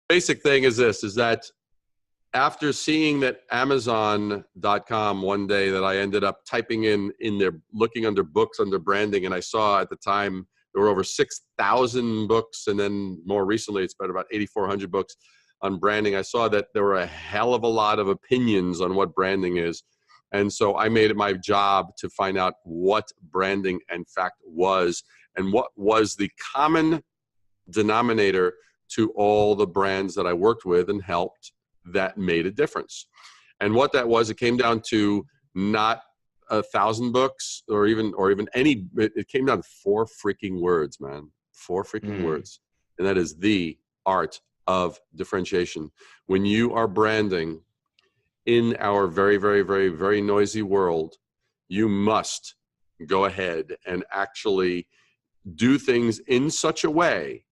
basic thing is this, is that after seeing that Amazon.com one day, that I ended up typing in there, looking under books, under branding, and I saw at the time there were over 6,000 books, and then more recently it's been about 8,400 books on branding. I saw that there were a hell of a lot of opinions on what branding is. And so I made it my job to find out what branding in fact was, and what was the common denominator to all the brands that I worked with and helped that made a difference. And what that was, it came down to not 1,000 books or even any, it came down to 4 freaking words, man. 4 freaking words. And that is the art of differentiation. When you are branding in our very, very, very, very noisy world, you must go ahead and actually do things in such a way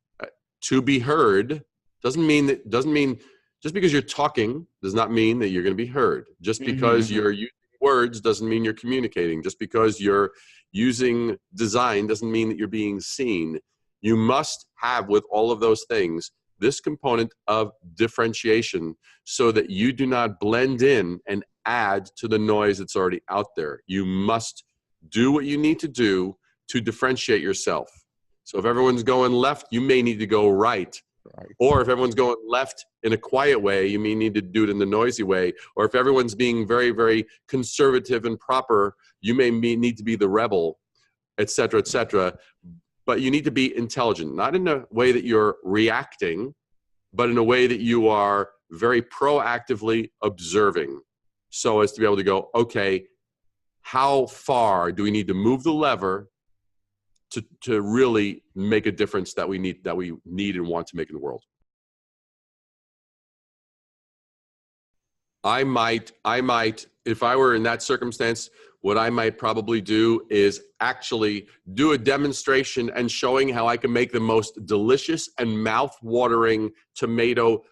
to be heard. Doesn't mean just because you're talking does not mean that you're going to be heard. Just because you're using words doesn't mean you're communicating. Just because you're using design doesn't mean that you're being seen. You must have, with all of those things, this component of differentiation, so that you do not blend in and add to the noise that's already out there. You must do what you need to do to differentiate yourself. So if everyone's going left, you may need to go right. Or if everyone's going left in a quiet way, you may need to do it in the noisy way. Or if everyone's being very, very conservative and proper, you may need to be the rebel, et cetera, et cetera. But you need to be intelligent, not in a way that you're reacting, but in a way that you are very proactively observing, so as to be able to go, okay, how far do we need to move the lever to really make a difference that we need and want to make in the world. I might, if I were in that circumstance, what I might probably do is actually do a demonstration and showing how I can make the most delicious and mouth-watering tomato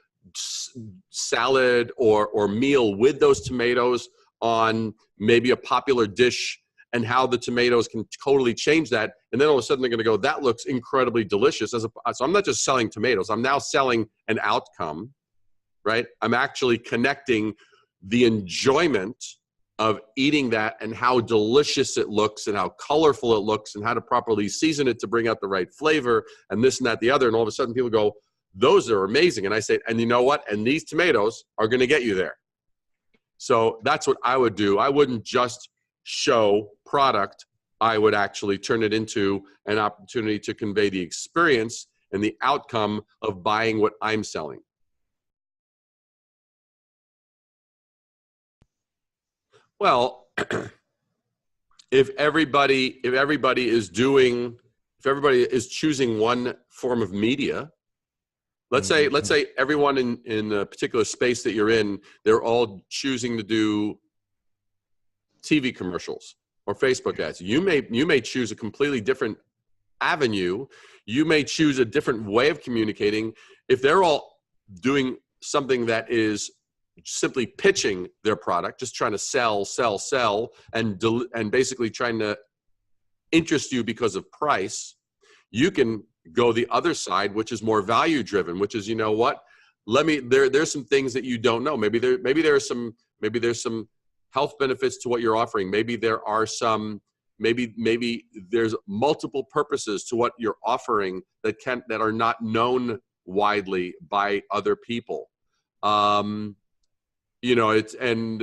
salad or meal with those tomatoes on maybe a popular dish, and how the tomatoes can totally change that. And then all of a sudden they're gonna go, that looks incredibly delicious. So I'm not just selling tomatoes, I'm now selling an outcome, right? I'm actually connecting the enjoyment of eating that and how delicious it looks and how colorful it looks and how to properly season it to bring out the right flavor and this and that, the other. And all of a sudden people go, those are amazing. And I say, and you know what? And these tomatoes are gonna get you there. So that's what I would do. I wouldn't just show product. I would actually turn it into an opportunity to convey the experience and the outcome of buying what I'm selling. Well, if everybody is choosing one form of media, let's say everyone in a particular space that you're in, they're all choosing to do TV commercials or Facebook ads. You may choose a completely different avenue. You may choose a different way of communicating. If they're all doing something that is simply pitching their product, just trying to sell, and basically trying to interest you because of price, you can go the other side, which is more value driven, which is, you know what, there's some things that you don't know. Maybe there's some health benefits to what you're offering. Maybe there are some, maybe there's multiple purposes to what you're offering that are not known widely by other people. You know, and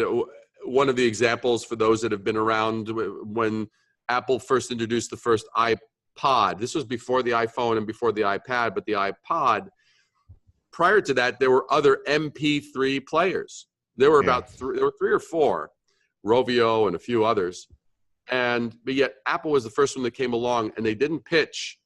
one of the examples for those that have been around, when Apple first introduced the first iPod, this was before the iPhone and before the iPad, but the iPod, prior to that, there were other MP3 players. There were about there were 3 or 4, Rovio and a few others. But yet Apple was the first one that came along, and they didn't pitch,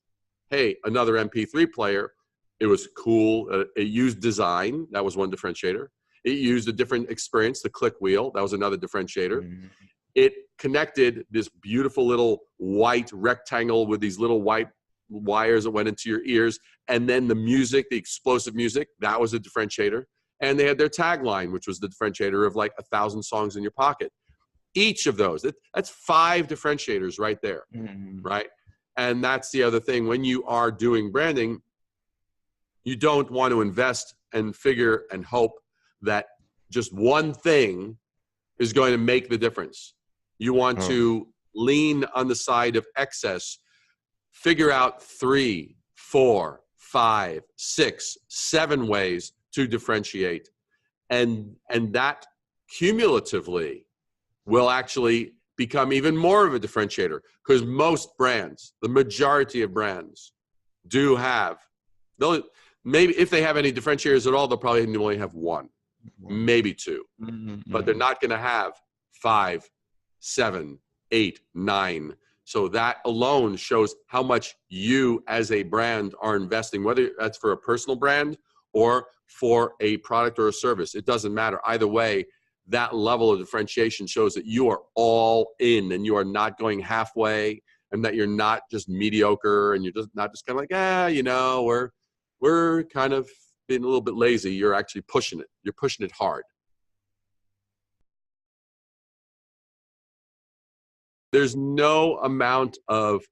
hey, another MP3 player. It was cool. It used design. That was one differentiator. It used a different experience, the click wheel. That was another differentiator. Mm-hmm. It connected this beautiful little white rectangle with these little white wires that went into your ears. And then the music, the explosive music, that was a differentiator. And they had their tagline, which was the differentiator of like 1,000 songs in your pocket. Each of those, that's 5 differentiators right there, right? And that's the other thing. When you are doing branding, you don't want to invest and figure and hope that just one thing is going to make the difference. You want to lean on the side of excess, figure out 3, 4, 5, 6, 7 ways to differentiate. And that cumulatively will actually become even more of a differentiator, because most brands, the majority of brands, do have, maybe if they have any differentiators at all, they'll probably only have one, maybe 2, but they're not going to have 5, 7, 8, 9. So that alone shows how much you as a brand are investing, whether that's for a personal brand or for a product or a service. It doesn't matter. Either way, that level of differentiation shows that you are all in and you are not going halfway, and that you're not just mediocre and you're just not just kind of like, you know, we're kind of being a little bit lazy. You're actually pushing it. You're pushing it hard. There's no amount of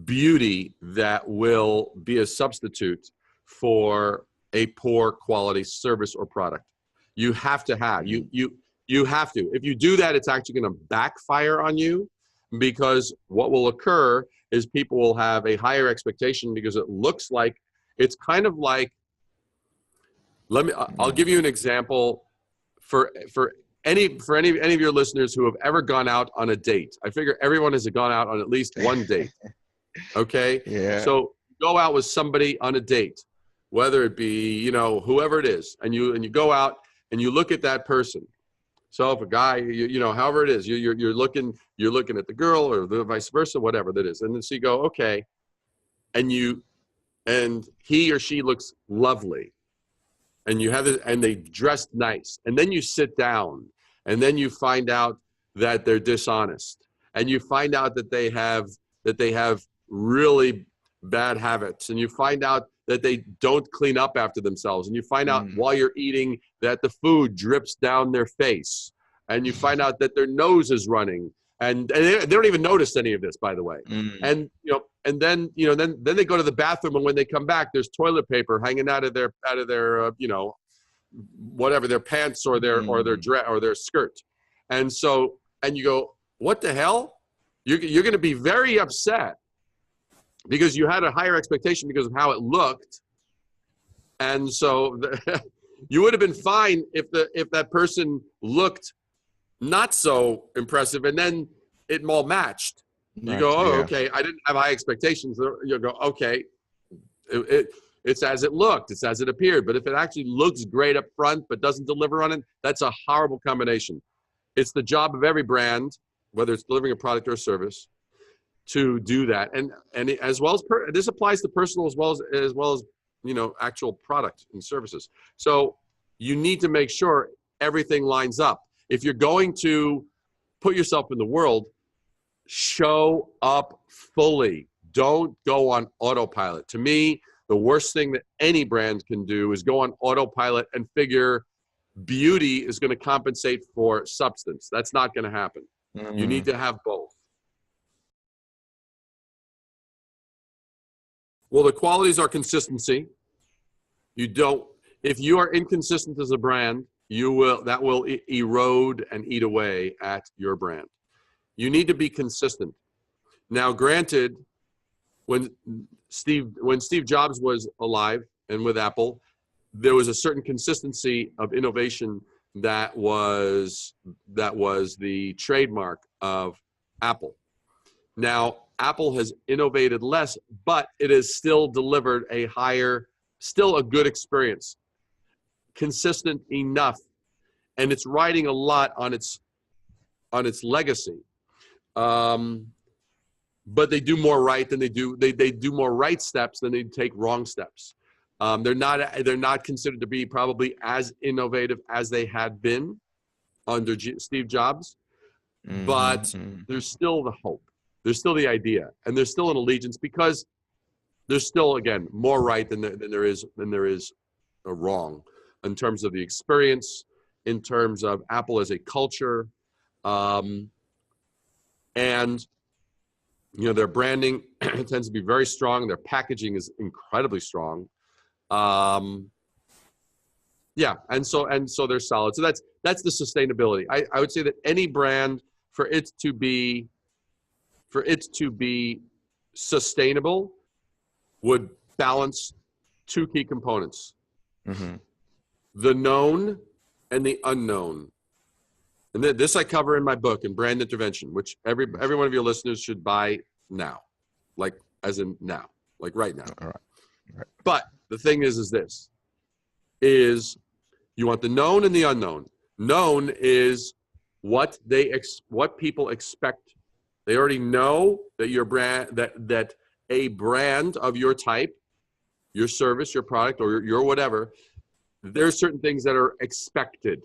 beauty that will be a substitute for a poor quality service or product. You have to have, you have to. If you do that, it's actually going to backfire on you, because what will occur is people will have a higher expectation, because it looks like, it's kind of like, I'll give you an example for any of your listeners who have ever gone out on a date. I figure everyone has gone out on at least one date. Okay? Yeah. So go out with somebody on a date, whether it be, you know, whoever it is, and you go out and you look at that person. So if a guy, you know, however it is, you're looking at the girl, or the vice versa, whatever that is. And then so you go, okay. And he or she looks lovely. And you have it, and they dressed nice. And then you sit down, and then you find out that they're dishonest. And you find out that they have really bad habits. And you find out that they don't clean up after themselves. And you find out while you're eating that the food drips down their face. And you find out that their nose is running. And they don't even notice any of this, by the way. And then they go to the bathroom, and when they come back, there's toilet paper hanging out of their whatever, their pants or their dress or their skirt. And you go, what the hell? You're going to be very upset, because you had a higher expectation because of how it looked. And so you would have been fine if that person looked not so impressive, and then it all matched. You go, okay, I didn't have high expectations. You'll go, okay, it's as it looked, it's as it appeared. But if it actually looks great up front but doesn't deliver on it, that's a horrible combination. It's the job of every brand, whether it's delivering a product or a service, to do that. And as well as this applies to personal as well as you know, actual product and services. So you need to make sure everything lines up. If you're going to put yourself in the world, show up fully. Don't go on autopilot. To me, the worst thing that any brand can do is go on autopilot and figure beauty is going to compensate for substance. That's not going to happen. You need to have both. Well, the qualities are consistency. If you are inconsistent as a brand, that will erode and eat away at your brand. You need to be consistent. Now, granted, when Steve Jobs was alive and with Apple, there was a certain consistency of innovation that was the trademark of Apple. Now, Apple has innovated less, but it has still delivered still a good experience, consistent enough, and it's riding a lot on its legacy. But they do more right than they do more right steps than they take wrong steps. They're not considered to be probably as innovative as they had been under Steve Jobs, but there's still the hope. There's still the idea, and there's still an allegiance, because there's still, again, more right than there is a wrong in terms of the experience, in terms of Apple as a culture, and you know, their branding tends to be very strong. Their packaging is incredibly strong. Yeah, and so they're solid. So that's the sustainability. I would say that any brand, for it to be sustainable, would balance two key components: Mm-hmm. the known and the unknown. And this I cover in my book, in Brand Intervention, which every one of your listeners should buy now, like as in now, like right now. All right. Right. But the thing is this: is you want the known and the unknown. Known is what people expect. They already know that your brand, that a brand of your type, your service, your product, or your whatever, there's certain things that are expected.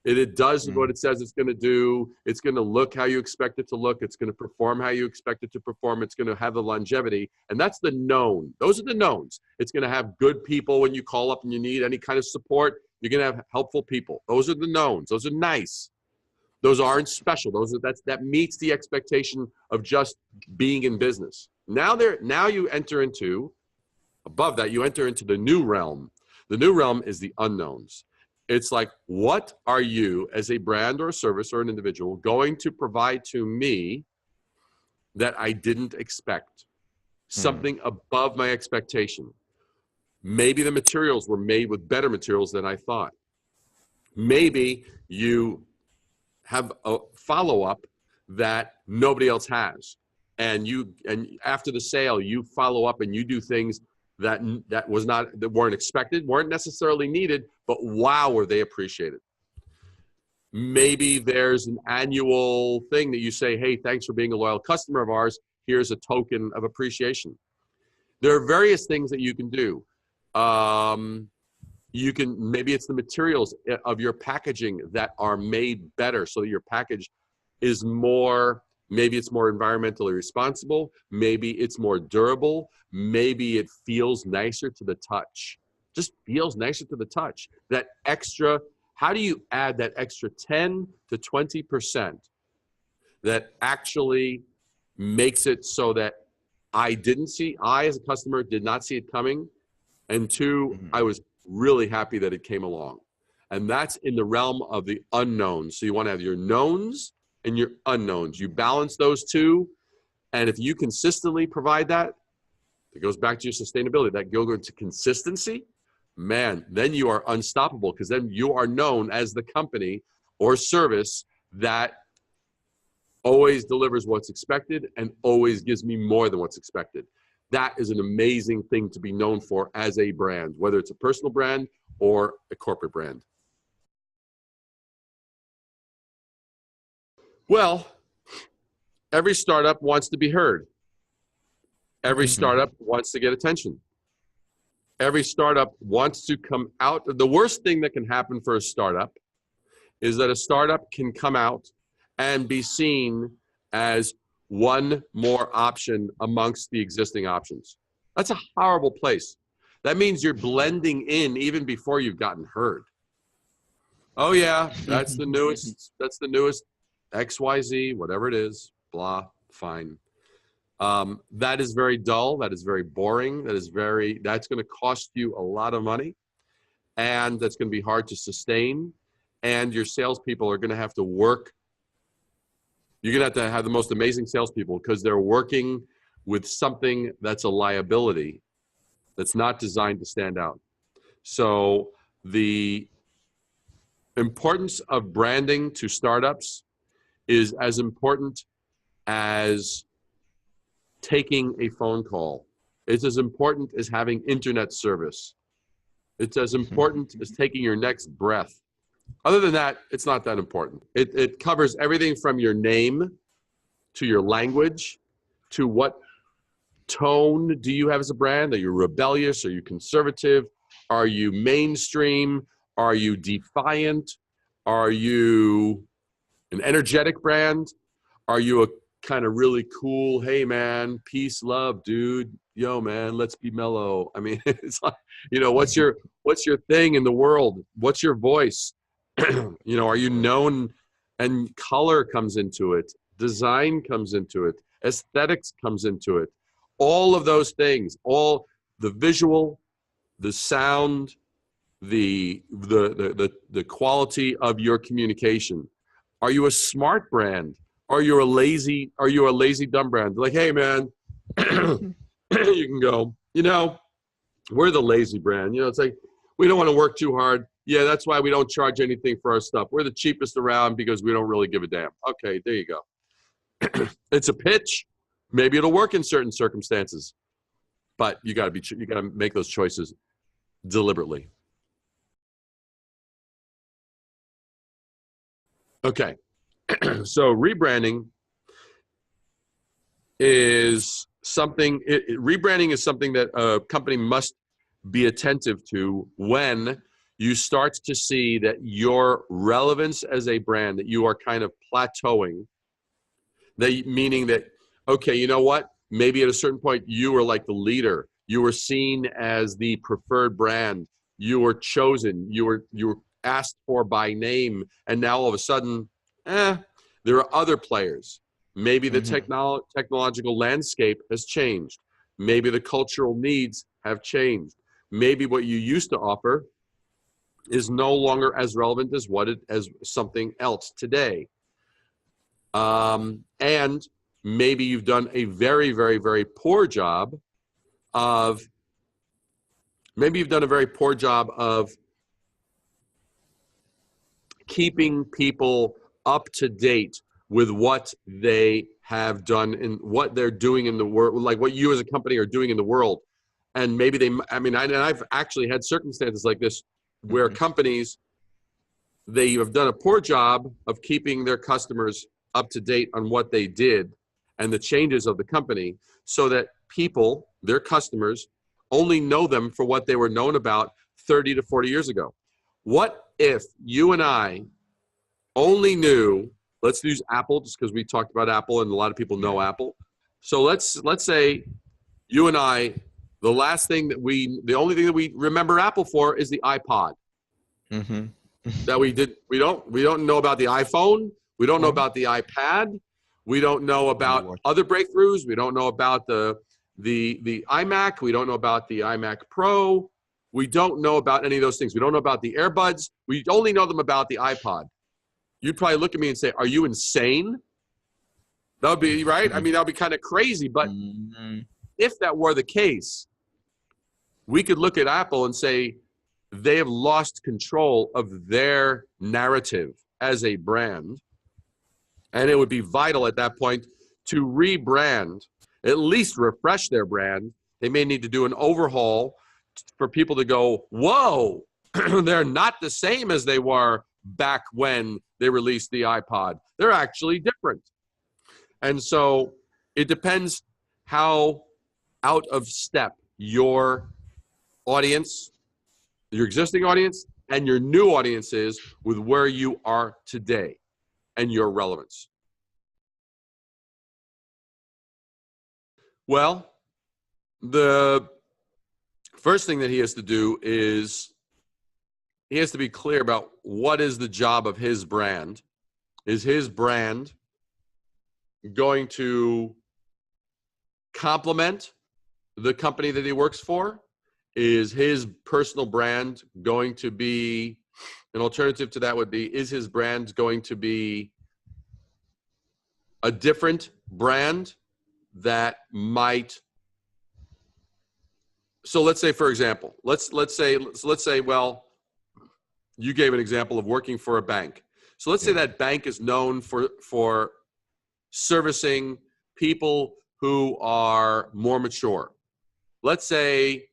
It does what it says it's going to do. It's going to look how you expect it to look. It's going to perform how you expect it to perform. It's going to have the longevity. And that's the known. Those are the knowns. It's going to have good people when you call up and you need any kind of support. You're going to have helpful people. Those are the knowns. Those are nice. Those aren't special. That meets the expectation of just being in business. Now you enter into, above that, you enter into the new realm. The new realm is the unknowns. It's like, what are you as a brand or a service or an individual going to provide to me that I didn't expect? Something above my expectation. Maybe the materials were made with better materials than I thought. Maybe you have a follow-up that nobody else has. And after the sale, you follow up and you do things that weren't expected, weren't necessarily needed, but wow, were they appreciated. Maybe there's an annual thing that you say, hey, thanks for being a loyal customer of ours. Here's a token of appreciation. There are various things that you can do. Maybe it's the materials of your packaging that are made better so that your package is maybe it's more environmentally responsible. Maybe it's more durable. Maybe it feels nicer to the touch. Just feels nicer to the touch. That extra, how do you add that extra 10 to 20% that actually makes it so that I as a customer did not see it coming, and two, I was really happy that it came along. And that's in the realm of the unknown. So you want to have your knowns and your unknowns. You balance those two, and if you consistently provide that, it goes back to your sustainability. That goes into consistency, man, then you are unstoppable, because then you are known as the company or service that always delivers what's expected and always gives me more than what's expected. That is an amazing thing to be known for as a brand, whether it's a personal brand or a corporate brand. Well, every startup wants to be heard. Every startup wants to get attention. Every startup wants to come out. The worst thing that can happen for a startup is that a startup can come out and be seen as one more option amongst the existing options. That's a horrible place. That means you're blending in even before you've gotten heard. Oh yeah, that's the newest XYZ, whatever it is, blah, fine. That is very dull. That is very boring. That's going to cost you a lot of money, and that's going to be hard to sustain. And your salespeople are going to have to work. You're going to have the most amazing salespeople because they're working with something that's a liability, that's not designed to stand out. So the importance of branding to startups is as important as taking a phone call. It's as important as having internet service. It's as important as taking your next breath. Other than that, it's not that important. It covers everything from your name to your language to what tone do you have as a brand. Are you rebellious? Are you conservative? Are you mainstream? Are you defiant? Are you an energetic brand? Are you a kind of really cool, hey man, peace, love, dude, yo man, let's be mellow? I mean, it's like, what's your thing in the world? What's your voice? Are you known? And color comes into it, design comes into it, aesthetics comes into it. All of those things, all the visual, the sound, the quality of your communication. Are you a smart brand? Are you a lazy dumb brand? Like, hey man, you can go, we're the lazy brand. It's like, we don't want to work too hard. Yeah, that's why we don't charge anything for our stuff. We're the cheapest around because we don't really give a damn. Okay, there you go. It's a pitch. Maybe it'll work in certain circumstances, but you got to make those choices deliberately. Okay. So rebranding is something that a company must be attentive to when you start to see that your relevance as a brand, that you are kind of plateauing, meaning that, okay, you know what? Maybe at a certain point you were like the leader. You were seen as the preferred brand. You were chosen. You were asked for by name. And now all of a sudden, there are other players. Maybe the technological landscape has changed. Maybe the cultural needs have changed. Maybe what you used to offer is no longer as relevant as something else today. And maybe you've done a very, very, very poor job of keeping people up to date with what they have done and what they're doing in the world, like what you as a company are doing in the world. And maybe I've actually had circumstances like this where companies, they have done a poor job of keeping their customers up to date on what they did and the changes of the company, so that people, their customers, only know them for what they were known about 30 to 40 years ago. What if you and I only knew, let's use Apple just because we talked about Apple and a lot of people know Apple. So let's say you and I, the only thing that we remember Apple for is the iPod. That we don't know about the iPhone. We don't know about the iPad. We don't know about other breakthroughs. We don't know about the iMac. We don't know about the iMac Pro. We don't know about any of those things. We don't know about the earbuds. We only know them about the iPod. You'd probably look at me and say, are you insane? That would be right. I mean, that would be kind of crazy. But if that were the case, we could look at Apple and say they have lost control of their narrative as a brand. And it would be vital at that point to rebrand, at least refresh their brand. They may need to do an overhaul for people to go, whoa, they're not the same as they were back when they released the iPod. They're actually different. And so it depends how out of step your audience, your existing audience, and your new audience is with where you are today and your relevance. Well, the first thing that he has to do is he has to be clear about what is the job of his brand. Is his brand going to complement the company that he works for? Is his personal brand going to be, an alternative to that would be, is his brand going to be a different brand that might, so let's say, for example, let's say, well, you gave an example of working for a bank. So let's say that bank is known for servicing people who are more mature. Let's say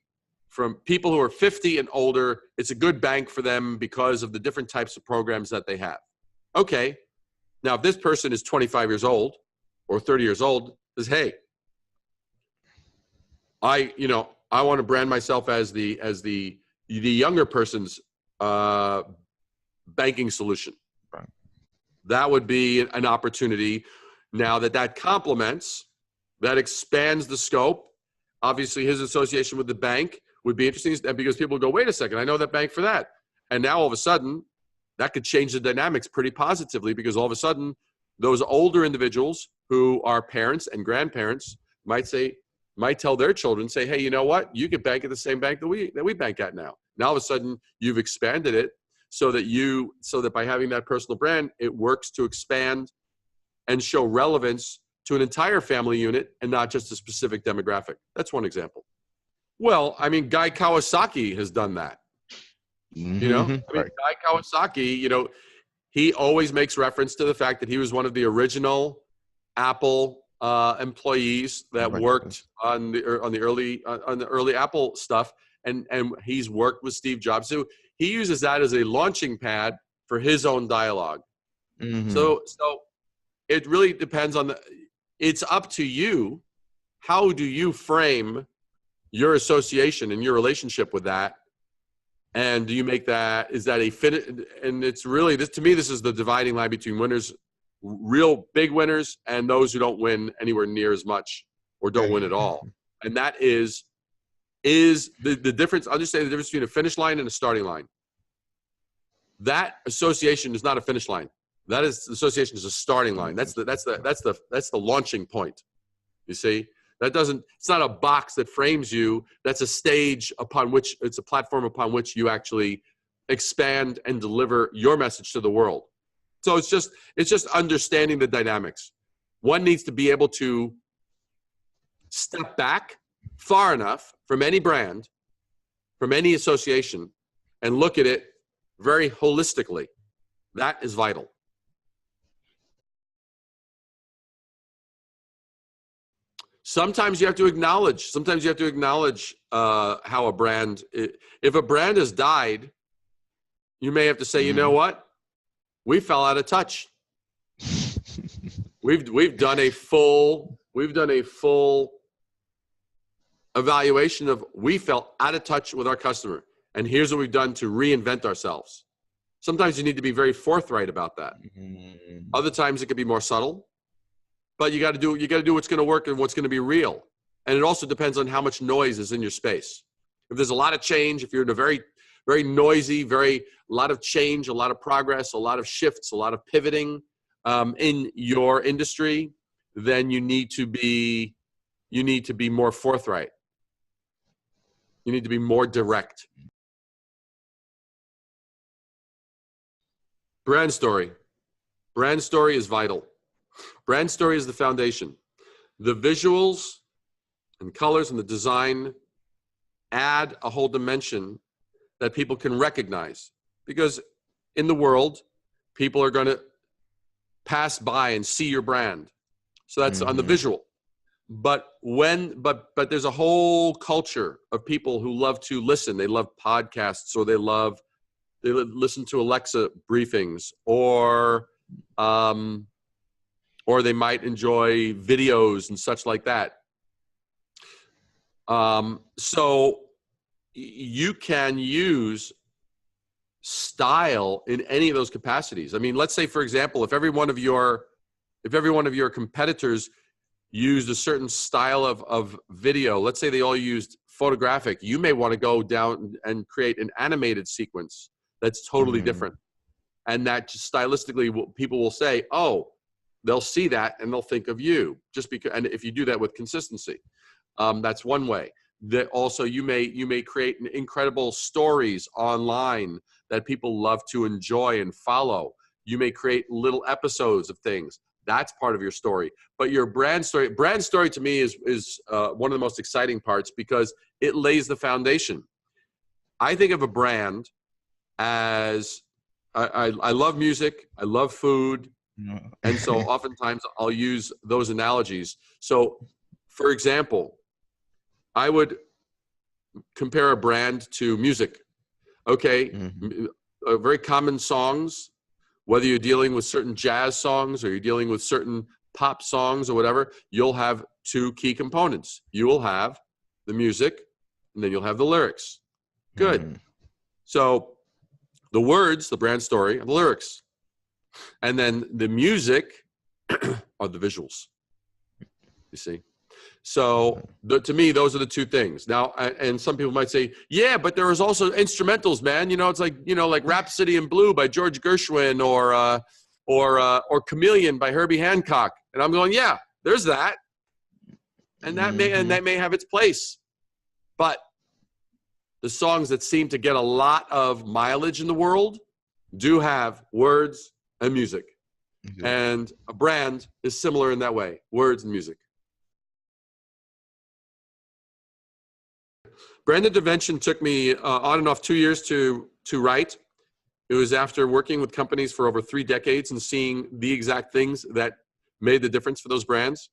from people who are 50 and older, it's a good bank for them because of the different types of programs that they have. Okay. Now, if this person is 25 years old or 30 years old, says, hey, I want to brand myself as the younger person's banking solution. Right. That would be an opportunity. Now that complements, that expands the scope. Obviously, his association with the bank would be interesting because people go, wait a second, I know that bank for that. And now all of a sudden, that could change the dynamics pretty positively, because all of a sudden, those older individuals who are parents and grandparents might tell their children, say, hey, you know what? You could bank at the same bank that we bank at now. Now all of a sudden you've expanded it so that by having that personal brand, it works to expand and show relevance to an entire family unit and not just a specific demographic. That's one example. Well, I mean, Guy Kawasaki has done that. You know, I mean, Right. Guy Kawasaki, you know, he always makes reference to the fact that he was one of the original Apple employees that worked on the early Apple stuff, and he's worked with Steve Jobs. So he uses that as a launching pad for his own dialogue. So it really depends on it's up to you. How do you frame your association and your relationship with that? And do you make that, is that a fit? And it's really, this to me, this is the dividing line between winners, real big winners, and those who don't win anywhere near as much or don't win at all. And that is the difference. I'll just say the difference between a finish line and a starting line. That association is not a finish line. That is, association is a starting line. That's the launching point. You see? It's not a box that frames you. That's a stage upon which, it's a platform upon which you actually expand and deliver your message to the world. So it's just understanding the dynamics. One needs to be able to step back far enough from any brand, from any association, and look at it very holistically. That is vital. Sometimes you have to acknowledge how a brand, if a brand has died, you may have to say, you know what? We fell out of touch. We've done a full evaluation of, we fell out of touch with our customer, and here's what we've done to reinvent ourselves. Sometimes you need to be very forthright about that. Other times it could be more subtle. But you got to do what's going to work and what's going to be real. And it also depends on how much noise is in your space. If there's a lot of change, if you're in a very, very noisy, a lot of change, a lot of progress, a lot of shifts, a lot of pivoting in your industry, then you need to be more forthright. You need to be more direct. Brand story. Brand story is vital. Brand story is the foundation. The visuals and colors and the design add a whole dimension that people can recognize. Because in the world, people are going to pass by and see your brand. So that's on the visual. But there's a whole culture of people who love to listen. They love podcasts, or they listen to Alexa briefings, or they might enjoy videos and such like that. So you can use style in any of those capacities. I mean, let's say, for example, if every one of your competitors used a certain style of video, let's say they all used photographic, you may want to go down and create an animated sequence that's totally different. And that just stylistically, people will say, oh, they'll see that and they'll think of you, just because. And if you do that with consistency, that's one way. That also you may create incredible stories online that people love to enjoy and follow. You may create little episodes of things. That's part of your story. But your brand story to me is one of the most exciting parts, because it lays the foundation. I think of a brand as I love music, I love food. And so oftentimes I'll use those analogies. So, for example, I would compare a brand to music. Okay, very common songs, whether you're dealing with certain jazz songs or you're dealing with certain pop songs or whatever, you'll have two key components. You will have the music, and then you'll have the lyrics. Good. So the words, the brand story, and the lyrics. And then the music are the visuals, you see. So to me, those are the two things. Now, and some people might say, yeah, but there is also instrumentals, man. You know, it's like, like Rhapsody in Blue by George Gershwin, or Chameleon by Herbie Hancock. And I'm going, yeah, there's that. And that may have its place. But the songs that seem to get a lot of mileage in the world do have words and music. Mhm. And a brand is similar in that way, words and music. Brand intervention took me on and off 2 years to write. It was after working with companies for over 3 decades and seeing the exact things that made the difference for those brands.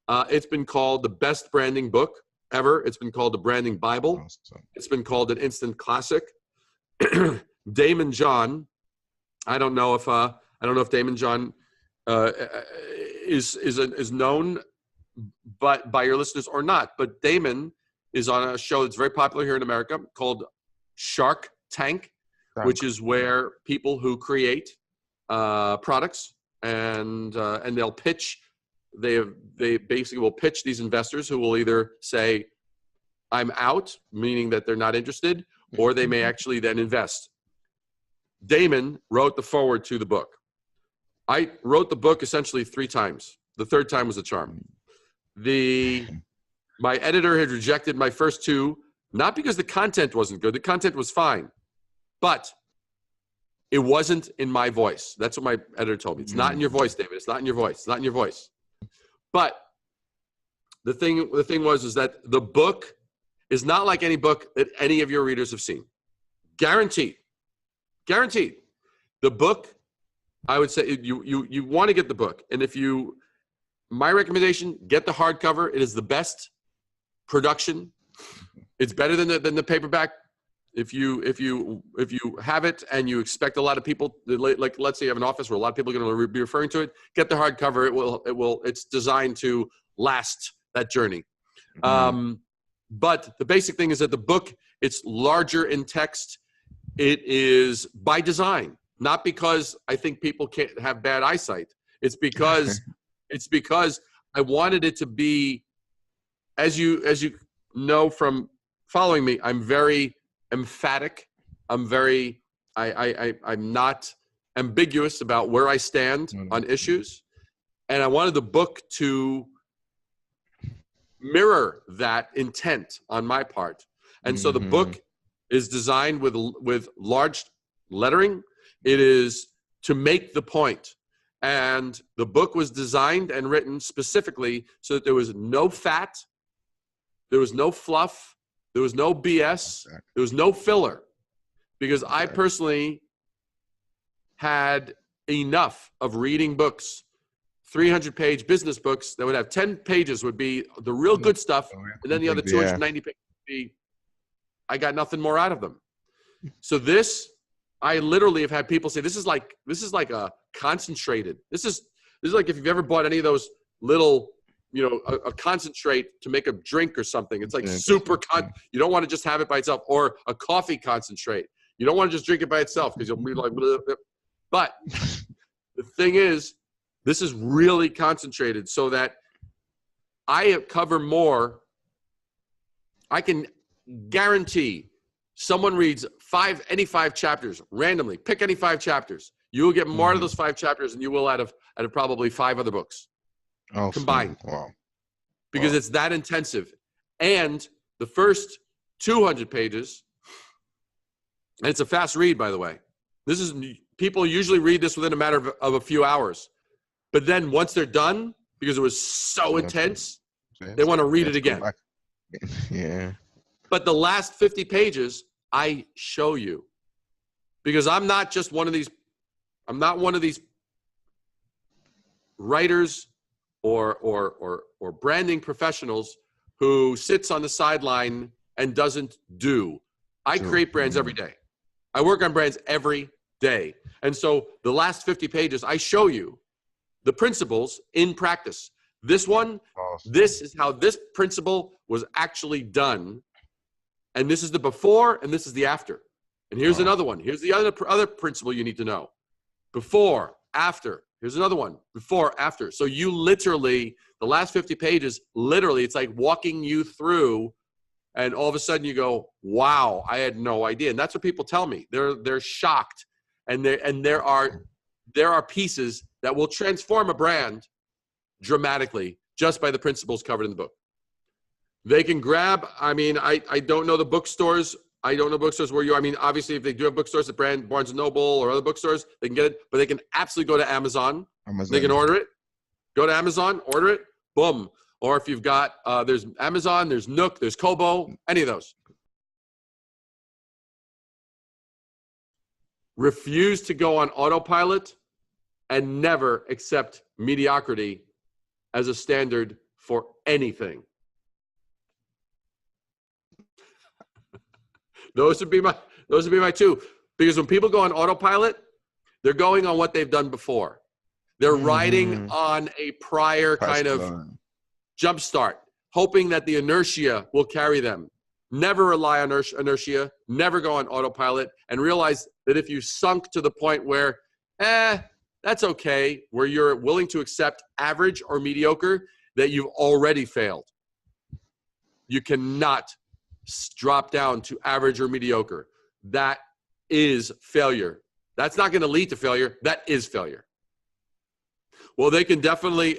It's been called the best branding book ever. It's been called the branding Bible. Awesome. It's been called an instant classic. Damon John, I don't know if Damon John is known but by your listeners or not. But Damon is on a show that's very popular here in America called Shark Tank, which is where people who create products and they'll pitch. They basically will pitch these investors who will either say, "I'm out," meaning that they're not interested, or they may actually then invest. Damon wrote the foreword to the book. I wrote the book essentially 3 times. The third time was a charm. My editor had rejected my first 2, not because the content wasn't good. The content was fine, but it wasn't in my voice. That's what my editor told me. It's not in your voice, David. It's not in your voice. It's not in your voice. But the thing was that the book is not like any book that any of your readers have seen. Guaranteed. The book, I would say you want to get the book. And my recommendation, get the hardcover. It is the best production. It's better than the paperback. If you have it and you expect a lot of people, like let's say you have an office where a lot of people are going to be referring to it, get the hardcover. It's designed to last that journey. But the basic thing is that the book, it's larger in text. It is by design, not because I think people can't have bad eyesight. It's because I wanted it to be, as you know from following me, I'm very emphatic. I'm not ambiguous about where I stand on issues. And I wanted the book to mirror that intent on my part. And so the book is designed with large lettering. It is to make the point. And the book was designed and written specifically so that there was no fat, there was no fluff, there was no BS, there was no filler. Because I personally had enough of reading books, 300-page business books that would have 10 pages would be the real good stuff, and then the other 290 pages would be, I got nothing more out of them. So this, I literally have had people say, this is like a concentrated. This is like if you've ever bought any of those little, a concentrate to make a drink or something. It's like super you don't want to just have it by itself, or a coffee concentrate. You don't want to just drink it by itself because you'll be like, blah, blah. But the thing is, this is really concentrated so that I cover more. I can guarantee someone reads any 5 chapters randomly. Pick any 5 chapters. You will get more out of those 5 chapters than you will out of probably 5 other books combined. Wow. Because it's that intensive. And the first 200 pages, and it's a fast read, by the way. People usually read this within a matter of a few hours. But then once they're done, because it was so intense, they want to read it again. Yeah. But the last 50 pages, I show you. Because I'm not one of these writers or branding professionals who sits on the sideline and doesn't do. I create brands every day. I work on brands every day. And so the last 50 pages, I show you the principles in practice. This one, this is how this principle was actually done. And this is the before, and this is the after. And here's another one. Here's the other principle you need to know. Before, after. Here's another one. Before, after. So you literally, the last 50 pages, literally, it's like walking you through, and all of a sudden you go, wow, I had no idea. And that's what people tell me. They're shocked. And there are pieces that will transform a brand dramatically just by the principles covered in the book. They can grab, I don't know the bookstores I don't know bookstores where you are. I mean, obviously, if they do have bookstores at Barnes & Noble or other bookstores, they can get it. But they can absolutely go to Amazon. They can order it. Go to Amazon, order it, boom. Or if you've got, there's Amazon, there's Nook, there's Kobo, any of those. Refuse to go on autopilot and never accept mediocrity as a standard for anything. Those would be my two. Because when people go on autopilot, they're going on what they've done before. They're riding on a prior kind of jump start, hoping that the inertia will carry them. Never rely on inertia, never go on autopilot, and realize that if you sunk to the point where, that's okay, where you're willing to accept average or mediocre, that you've already failed. You cannot drop down to average or mediocre. That is failure. That's not going to lead to failure. That is failure. Well, they can definitely,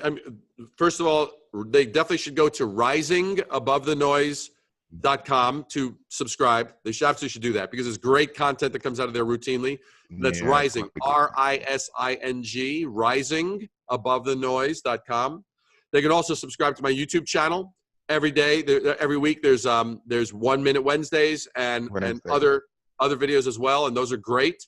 first of all, they definitely should go to risingabovethenoise.com to subscribe. They absolutely should do that because there's great content that comes out of there routinely. That's Rising, R-I-S-I-N-G, risingabovethenoise.com. They can also subscribe to my YouTube channel every day. Every week there's 1 Minute Wednesdays and other videos as well, and those are great.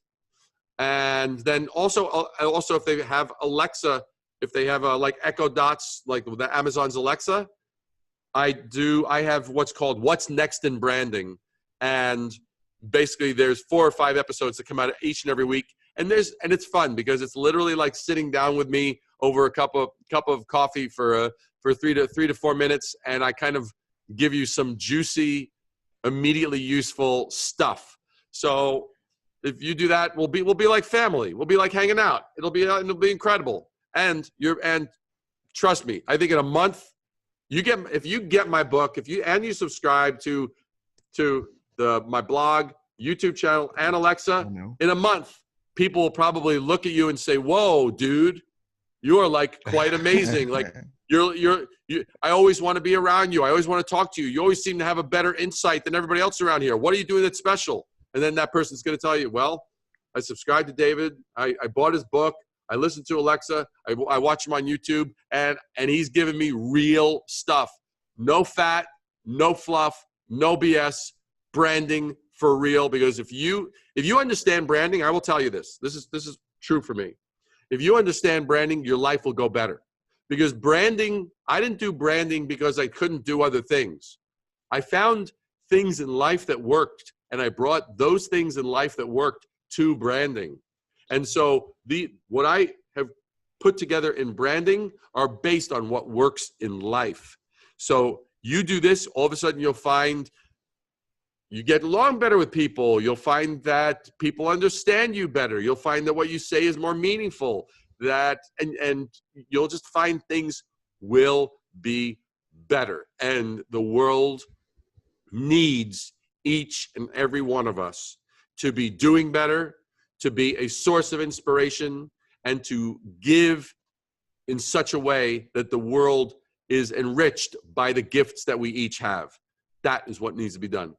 And then also if they have Alexa, if they have like Echo Dots, like the Amazon's Alexa, I have what's called What's Next in Branding. And basically there's 4 or 5 episodes that come out each and every week. And it's fun because it's literally like sitting down with me over a cup of coffee for 3 to 4 minutes. And I kind of give you some juicy, immediately useful stuff. So if you do that, we'll be like family. We'll be like hanging out. It'll be incredible. And trust me, I think in a month, if you get my book, you subscribe to my blog, YouTube channel, and Alexa, in a month, people will probably look at you and say, "Whoa, dude, you are like quite amazing. Like I always want to be around you. I always want to talk to you. You always seem to have a better insight than everybody else around here. What are you doing that's special?" And then that person's going to tell you, "Well, I subscribed to David. I bought his book. I listened to Alexa. I watch him on YouTube, and he's giving me real stuff. No fat, no fluff, no BS. Branding for real." Because if you understand branding, I will tell you this. This is true for me. If you understand branding, your life will go better. Because branding, I didn't do branding because I couldn't do other things. I found things in life that worked, and I brought those things in life that worked to branding. And so what I have put together in branding are based on what works in life. So you do this, all of a sudden you'll find you get along better with people. You'll find that people understand you better. You'll find that what you say is more meaningful. And you'll just find things will be better. And the world needs each and every one of us to be doing better, to be a source of inspiration, and to give in such a way that the world is enriched by the gifts that we each have. That is what needs to be done.